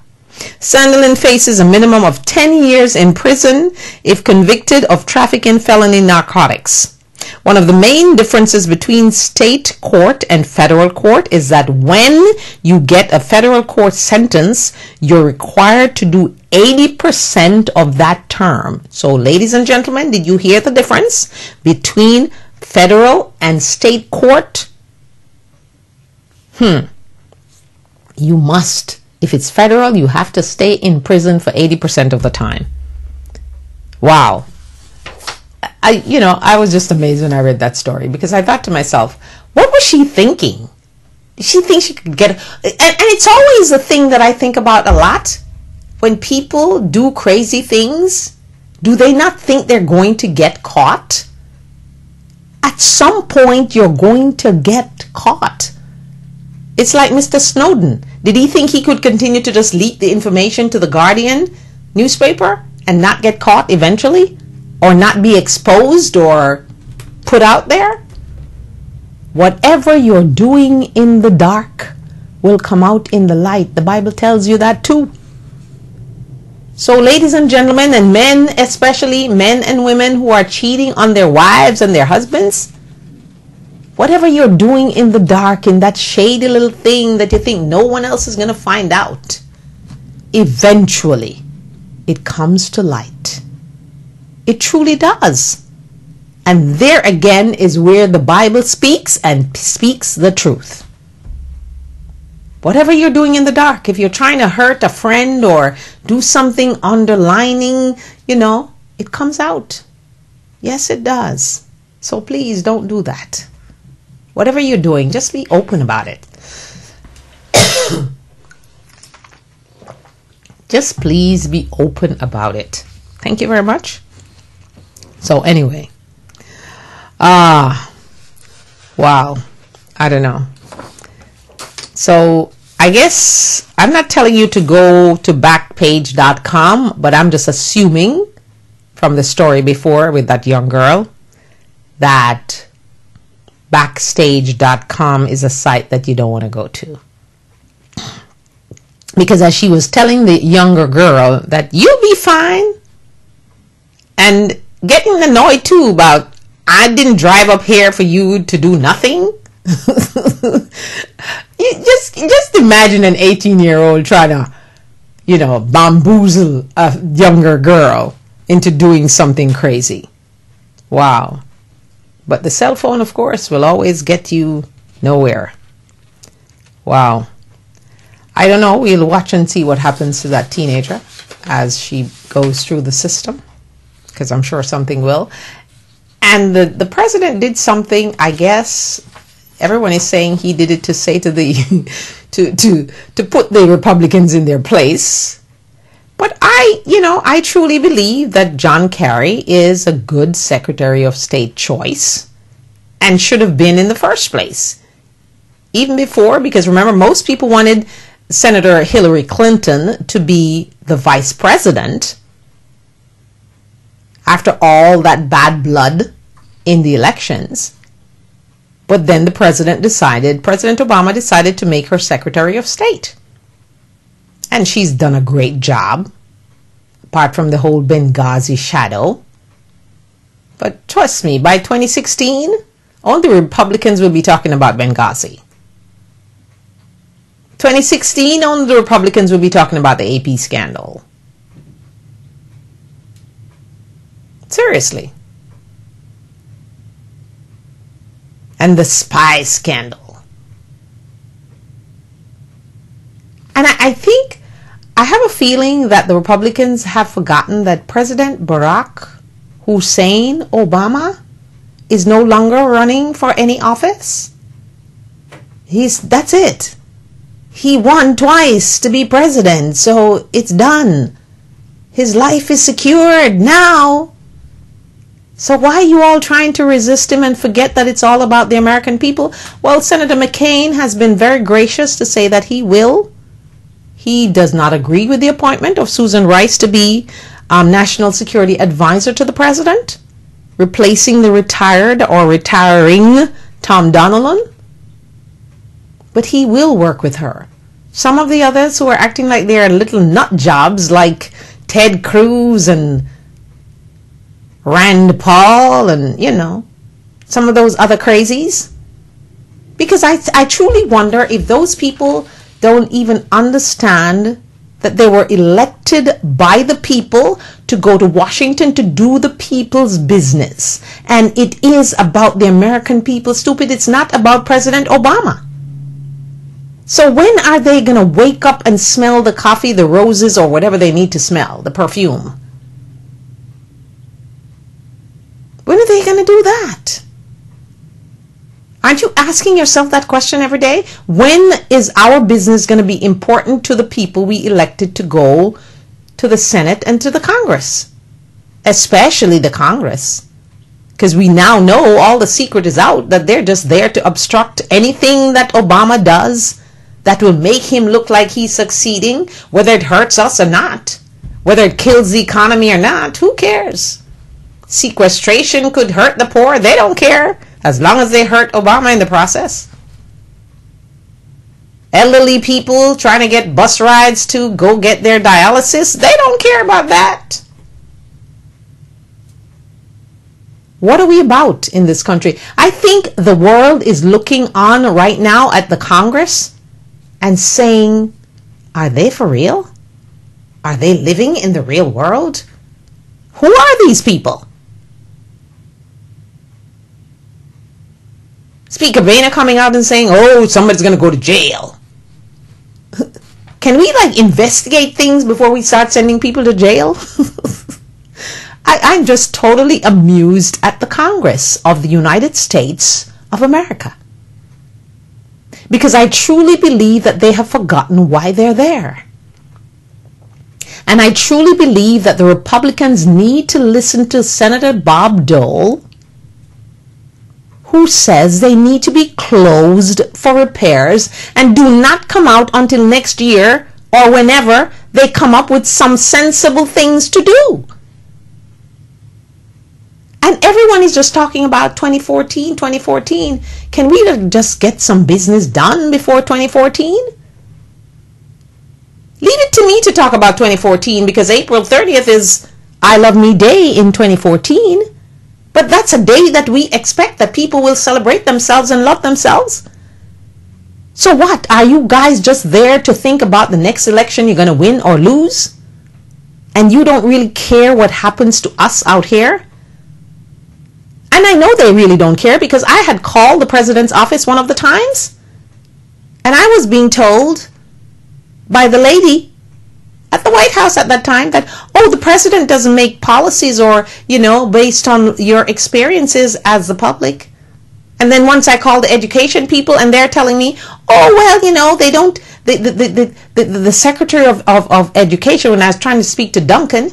Sandilands faces a minimum of 10 years in prison if convicted of trafficking felony narcotics. One of the main differences between state court and federal court is that when you get a federal court sentence, you're required to do 80% of that term. So, ladies and gentlemen, did you hear the difference between federal and state court? You must. If it's federal, you have to stay in prison for 80% of the time. Wow. I was just amazed when I read that story, because I thought to myself, what was she thinking? Did she think she could get... And it's always a thing that I think about a lot. When people do crazy things, do they not think they're going to get caught? At some point, you're going to get caught. It's like Mr. Snowden. Did he think he could continue to just leak the information to the Guardian newspaper and not get caught eventually? Or not be exposed or put out there? Whatever you're doing in the dark will come out in the light. The Bible tells you that too. So, ladies and gentlemen, and men, especially men and women who are cheating on their wives and their husbands, whatever you're doing in the dark, in that shady little thing that you think no one else is going to find out, eventually it comes to light. It truly does. And there again is where the Bible speaks, and speaks the truth. Whatever you're doing in the dark, if you're trying to hurt a friend or do something underlining, it comes out. Yes, it does. So please don't do that. Whatever you're doing, just be open about it. Just please be open about it. Thank you very much. So anyway, wow, I don't know. So I guess I'm not telling you to go to Backpage.com, but I'm just assuming from the story before with that young girl that Backstage.com is a site that you don't want to go to. Because as she was telling the younger girl that you'll be fine, and getting annoyed too about, I didn't drive up here for you to do nothing. You just imagine an 18-year-old trying to, bamboozle a younger girl into doing something crazy. Wow. But the cell phone, of course, will always get you nowhere. Wow. I don't know. We'll watch and see what happens to that teenager as she goes through the system, because I'm sure something will. And the president did something, I guess. Everyone is saying he did it to say to the to put the Republicans in their place. But I truly believe that John Kerry is a good Secretary of State choice and should have been in the first place. Even before, because remember, most people wanted Senator Hillary Clinton to be the vice president after all that bad blood in the elections. But then President Obama decided to make her Secretary of State. And she's done a great job, apart from the whole Benghazi shadow. But trust me, by 2016, Only Republicans will be talking about Benghazi. 2016, only the Republicans will be talking about the AP scandal. Seriously. And the spy scandal. And I think, I have a feeling that the Republicans have forgotten that President Barack Hussein Obama is no longer running for any office. That's it. He won twice to be president, so it's done. His life is secured now. So why are you all trying to resist him and forget that it's all about the American people? Well, Senator McCain has been very gracious to say that he will. He does not agree with the appointment of Susan Rice to be National Security Advisor to the President, replacing the retired or retiring Tom Donilon. But he will work with her. Some of the others who are acting like they're little nut jobs, like Ted Cruz and Rand Paul and, you know, some of those other crazies. Because I truly wonder if those people don't even understand that they were elected by the people to go to Washington to do the people's business. And it is about the American people, stupid. It's not about President Obama. So when are they going to wake up and smell the coffee, the roses, or whatever they need to smell, the perfume? When are they going to do that? Aren't you asking yourself that question every day? When is our business going to be important to the people we elected to go to the Senate and to the Congress? Especially the Congress. Because we now know all the secret is out, that they're just there to obstruct anything that Obama does that will make him look like he's succeeding, whether it hurts us or not, whether it kills the economy or not. Who cares? Sequestration could hurt the poor. They don't care, as long as they hurt Obama in the process. Elderly people trying to get bus rides to go get their dialysis, they don't care about that. What are we about in this country? I think the world is looking on right now at the Congress and saying, are they for real? Are they living in the real world? Who are these people? Speaker Boehner coming out and saying, oh, somebody's going to go to jail. Can we investigate things before we start sending people to jail? I'm just totally amused at the Congress of the United States of America. Because I truly believe that they have forgotten why they're there. And I truly believe that the Republicans need to listen to Senator Bob Dole, who says they need to be closed for repairs and do not come out until next year or whenever they come up with some sensible things to do. And everyone is just talking about 2014. Can we just get some business done before 2014? Leave it to me to talk about 2014, because April 30th is I Love Me Day in 2014. But that's a day that we expect that people will celebrate themselves and love themselves. So what? Are you guys just there to think about the next election you're going to win or lose? And you don't really care what happens to us out here? And I know they really don't care, because I had called the president's office one of the times, and I was being told by the lady at the White House at that time that, oh, the president doesn't make policies or, based on your experiences as the public. And then once I called the education people, and they're telling me, oh, well, they don't, the Secretary of Education, when I was trying to speak to Duncan,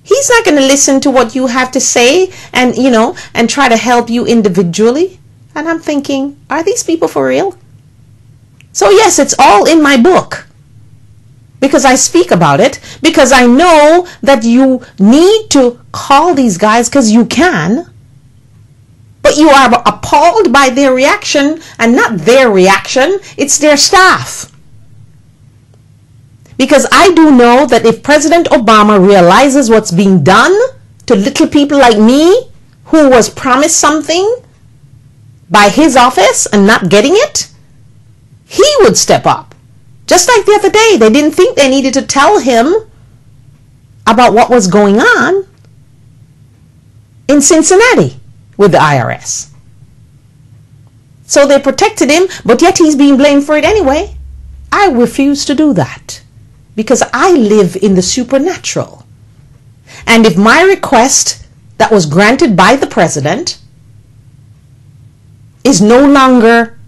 he's not going to listen to what you have to say and, and try to help you individually. And I'm thinking, are these people for real? So yes, it's all in my book, because I speak about it, because I know that you need to call these guys because you can, but you are appalled by their reaction, and not their reaction, it's their staff. Because I do know that if President Obama realizes what's being done to little people like me, who was promised something, by his office and not getting it, he would step up. Just like the other day, they didn't think they needed to tell him about what was going on in Cincinnati with the IRS. So they protected him, but yet he's being blamed for it anyway. I refuse to do that because I live in the supernatural. And if my request that was granted by the president is no longer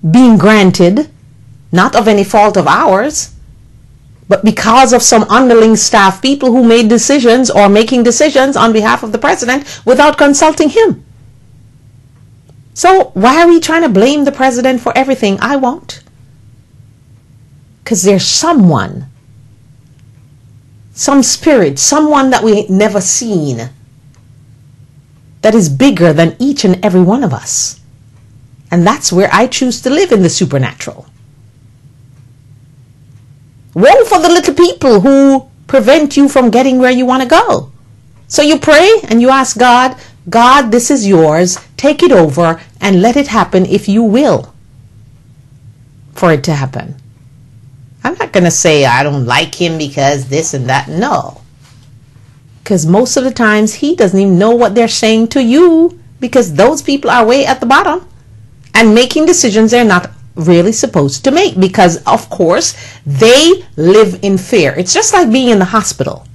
being granted, not of any fault of ours, but because of some underling staff people who made decisions or making decisions on behalf of the president without consulting him. So why are we trying to blame the president for everything? I won't. Because there's someone, some spirit, someone that we never seen that is bigger than each and every one of us. And that's where I choose to live, in the supernatural. Woe for the little people who prevent you from getting where you want to go. So you pray and you ask God, God, this is yours. Take it over and let it happen if you will for it to happen. I'm not going to say I don't like him because this and that. No. Because most of the times he doesn't even know what they're saying to you, because those people are way at the bottom and making decisions they're not really supposed to make, because of course they live in fear. It's just like being in the hospital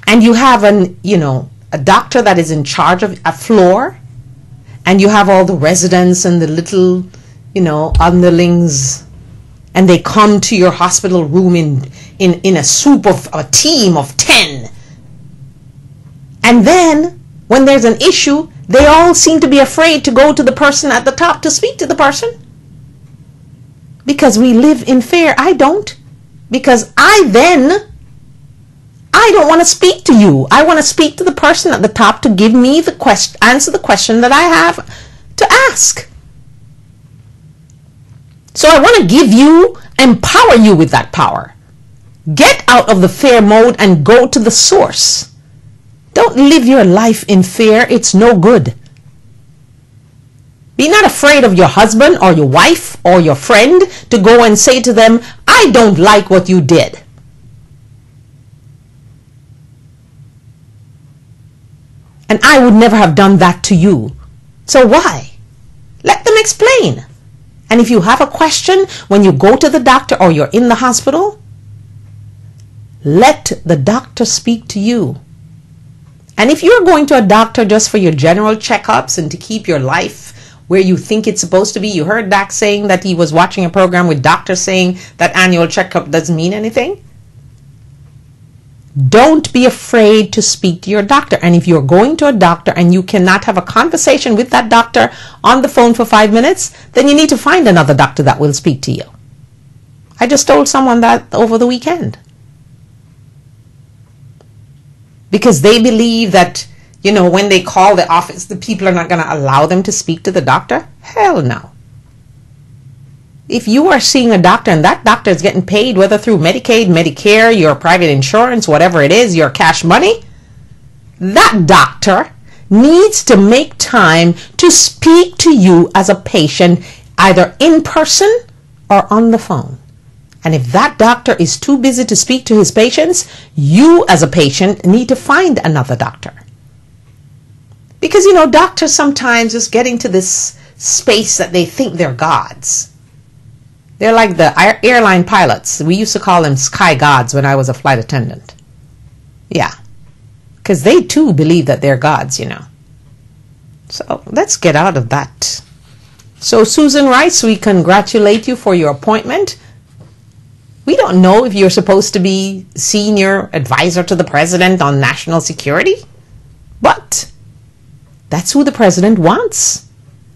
and you have a doctor that is in charge of a floor, and you have all the residents and the little underlings, and they come to your hospital room in a soup of a team of 10, and then when there's an issue, they all seem to be afraid to go to the person at the top to speak to the person, because we live in fear. I don't, because I don't want to speak to you. I want to speak to the person at the top to give me the question, answer the question that I have to ask. So I want to give you, empower you with that power. Get out of the fear mode and go to the source. Don't live your life in fear. It's no good. Be not afraid of your husband or your wife or your friend to go and say to them, I don't like what you did. And I would never have done that to you. So why? Let them explain. And if you have a question when you go to the doctor or you're in the hospital, let the doctor speak to you. And if you're going to a doctor just for your general checkups and to keep your life where you think it's supposed to be, you heard Dak saying that he was watching a program with doctors saying that annual checkup doesn't mean anything. Don't be afraid to speak to your doctor. And if you're going to a doctor and you cannot have a conversation with that doctor on the phone for 5 minutes, then you need to find another doctor that will speak to you. I just told someone that over the weekend. Because they believe that, when they call the office, the people are not going to allow them to speak to the doctor. Hell no. If you are seeing a doctor and that doctor is getting paid, whether through Medicaid, Medicare, your private insurance, whatever it is, your cash money, that doctor needs to make time to speak to you as a patient, either in person or on the phone. And if that doctor is too busy to speak to his patients, you as a patient need to find another doctor. Because, doctors sometimes just get into this space that they think they're gods. They're like the airline pilots. We used to call them sky gods when I was a flight attendant. Yeah. Because they too believe that they're gods, So let's get out of that. So Susan Rice, we congratulate you for your appointment. We don't know if you're supposed to be senior advisor to the president on national security, but that's who the president wants.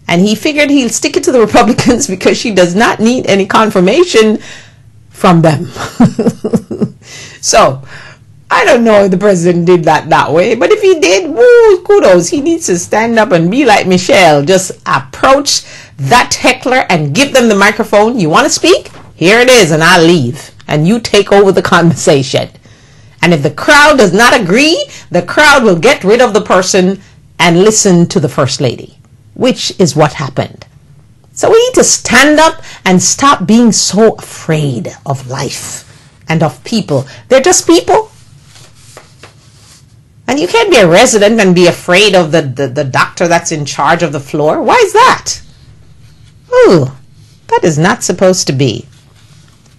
And he figured he'll stick it to the Republicans because she does not need any confirmation from them. So, I don't know if the president did that way, but if he did, woo, kudos. He needs to stand up and be like Michelle. Just approach that heckler and give them the microphone. You want to speak? Here it is, and I'll leave. And you take over the conversation. And if the crowd does not agree, the crowd will get rid of the person and listen to the First Lady. which is what happened. So we need to stand up and stop being so afraid of life and of people. They're just people. And you can't be a resident and be afraid of the doctor that's in charge of the floor. Why is that? Ooh, that is not supposed to be.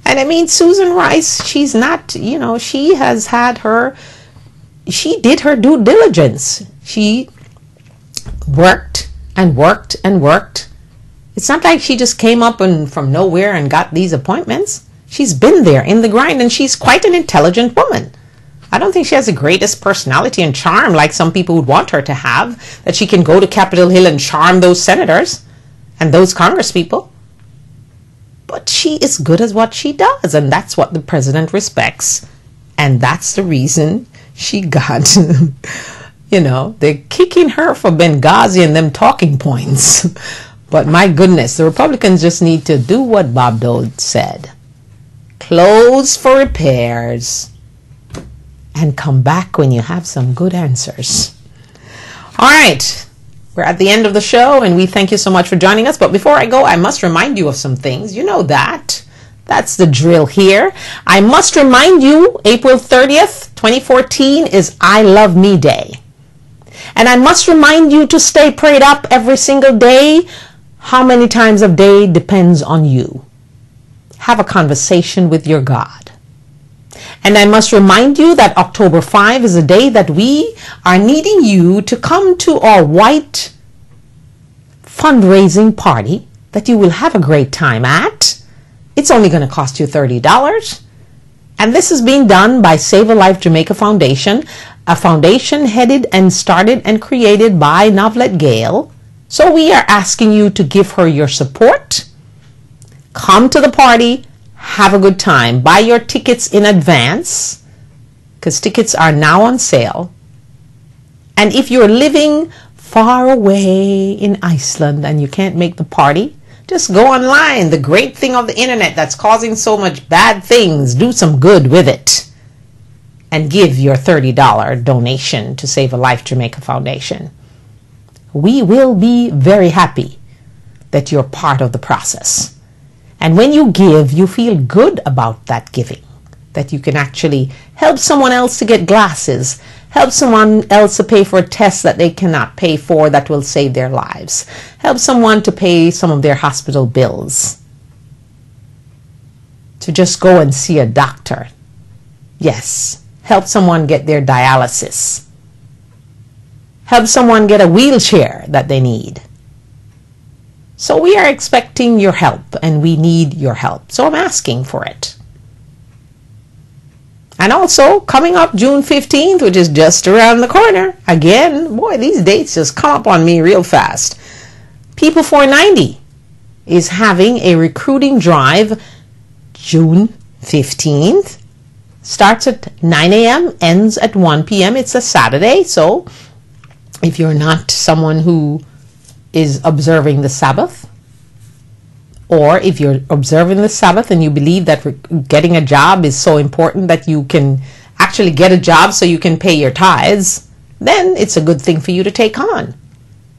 And I mean, Susan Rice, she's not, she has had she did her due diligence. She worked and worked and worked. It's not like she just came up from nowhere and got these appointments. She's been there in the grind, and she's quite an intelligent woman. I don't think she has the greatest personality and charm like some people would want her to have, that she can go to Capitol Hill and charm those senators and those congresspeople. But she is good at what she does, and that's what the president respects. And that's the reason she got, they're kicking her for Benghazi and them talking points. But my goodness, the Republicans just need to do what Bob Dole said. Close for repairs and come back when you have some good answers. All right, we're at the end of the show, and we thank you so much for joining us. But before I go, I must remind you of some things. You know that. That's the drill here. I must remind you, April 30th, 2014 is I Love Me Day. And I must remind you to stay prayed up every single day. How many times a day depends on you. Have a conversation with your God. And I must remind you that October 5 is a day that we are needing you to come to our white fundraising party that you will have a great time at. It's only going to cost you $30. And this is being done by Save a Life Jamaica Foundation, a foundation headed and started and created by Novelet Gale. So we are asking you to give her your support. Come to the party. Have a good time. Buy your tickets in advance, because tickets are now on sale. And if you're living far away in Iceland and you can't make the party, just go online. The great thing of the internet that's causing so much bad things, do some good with it. And give your $30 donation to Save a Life Jamaica Foundation. We will be very happy that you're part of the process. And when you give, you feel good about that giving, that you can actually help someone else to get glasses, help someone else to pay for a test that they cannot pay for that will save their lives, help someone to pay some of their hospital bills, to just go and see a doctor. Yes, help someone get their dialysis, help someone get a wheelchair that they need. So we are expecting your help, and we need your help. So I'm asking for it. And also, coming up June 15th, which is just around the corner. Again, boy, these dates just come up on me real fast. People 490 is having a recruiting drive June 15th. Starts at 9 a.m., ends at 1 p.m. It's a Saturday, so if you're not someone who is observing the Sabbath, or if you're observing the Sabbath and you believe that getting a job is so important that you can actually get a job so you can pay your tithes, then it's a good thing for you to take on.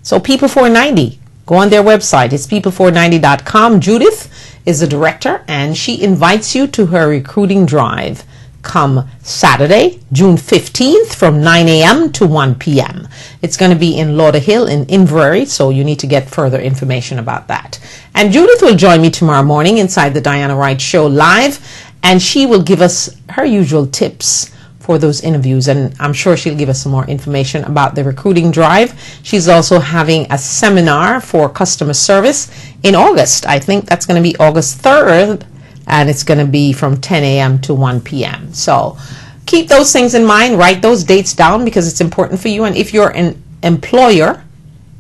So People 490, go on their website. It's people490.com. Judith is the director, and she invites you to her recruiting drive come Saturday, June 15th from 9 a.m. to 1 p.m. It's going to be in Lauderhill in Inverary, so you need to get further information about that. And Judith will join me tomorrow morning inside the Diana Wright Show live, and she will give us her usual tips for those interviews, and I'm sure she'll give us some more information about the recruiting drive. She's also having a seminar for customer service in August. I think that's going to be August 3rd. And it's going to be from 10 a.m. to 1 p.m. So keep those things in mind. Write those dates down because it's important for you. And if you're an employer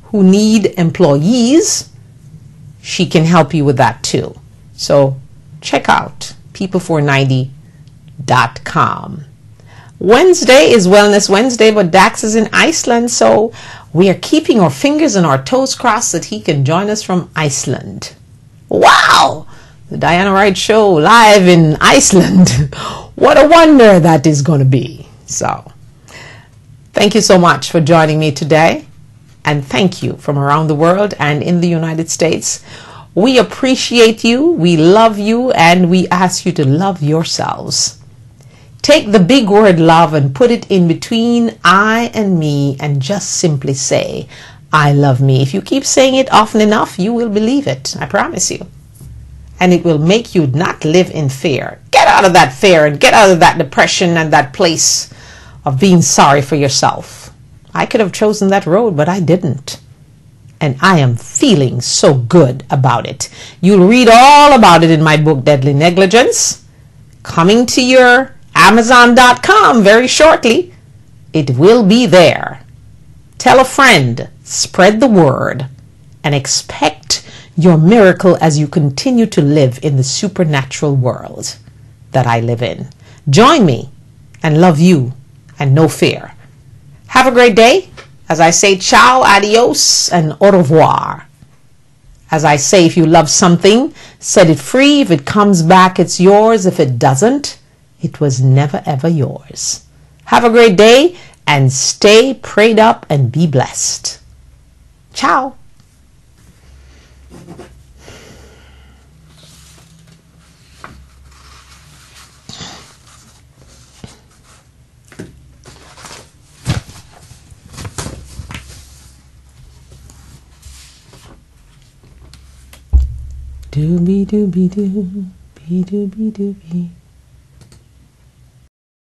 who need employees, she can help you with that too. So check out people490.com. Wednesday is Wellness Wednesday, but Dax is in Iceland. So we are keeping our fingers and our toes crossed that he can join us from Iceland. Wow! The Diana Wright Show live in Iceland. What a wonder that is going to be. So, thank you so much for joining me today. and thank you from around the world and in the United States. We appreciate you, we love you, and we ask you to love yourselves. Take the big word love and put it in between I and me and just simply say, I love me. If you keep saying it often enough, you will believe it. I promise you. And it will make you not live in fear. Get out of that fear and get out of that depression and that place of being sorry for yourself. I could have chosen that road, but I didn't. And I am feeling so good about it. You'll read all about it in my book, Deadly Negligence, coming to your Amazon.com very shortly. It will be there. Tell a friend, spread the word, and expect your miracle as you continue to live in the supernatural world that I live in. Join me and love you and no fear. Have a great day. As I say, ciao, adios, and au revoir. As I say, if you love something, set it free. If it comes back, it's yours. If it doesn't, it was never ever yours. Have a great day and stay prayed up and be blessed. Ciao. Doobie doobie doo, be doobie doobie.